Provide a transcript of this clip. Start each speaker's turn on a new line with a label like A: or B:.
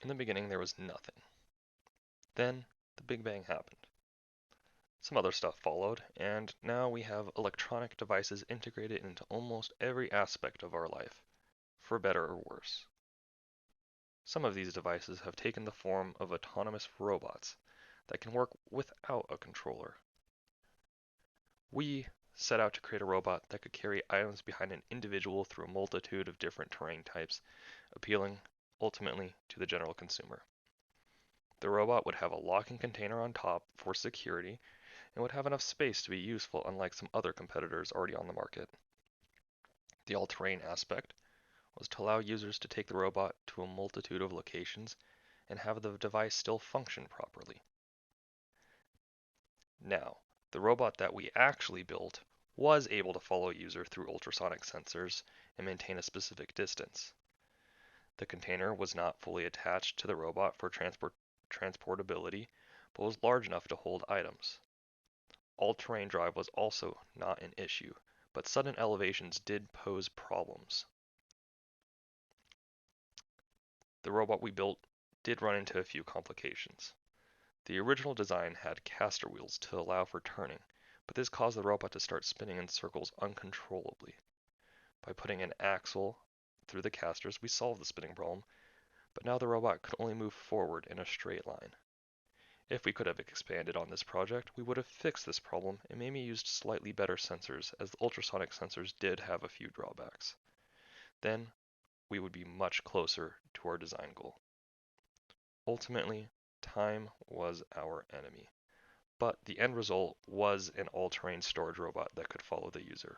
A: In the beginning, there was nothing. Then, the Big Bang happened. Some other stuff followed, and now we have electronic devices integrated into almost every aspect of our life, for better or worse. Some of these devices have taken the form of autonomous robots that can work without a controller. We set out to create a robot that could carry items behind an individual through a multitude of different terrain types, appealing ultimately to the general consumer. The robot would have a locking container on top for security and would have enough space to be useful, unlike some other competitors already on the market. The all-terrain aspect was to allow users to take the robot to a multitude of locations and have the device still function properly. Now, the robot that we actually built was able to follow a user through ultrasonic sensors and maintain a specific distance. The container was not fully attached to the robot for transportability, but was large enough to hold items. All-terrain drive was also not an issue, but sudden elevations did pose problems. The robot we built did run into a few complications. The original design had caster wheels to allow for turning, but this caused the robot to start spinning in circles uncontrollably. By putting an axle through the casters, we solved the spinning problem, but now the robot could only move forward in a straight line. If we could have expanded on this project, we would have fixed this problem and maybe used slightly better sensors, as the ultrasonic sensors did have a few drawbacks. Then, we would be much closer to our design goal. Ultimately, time was our enemy, but the end result was an all-terrain storage robot that could follow the user.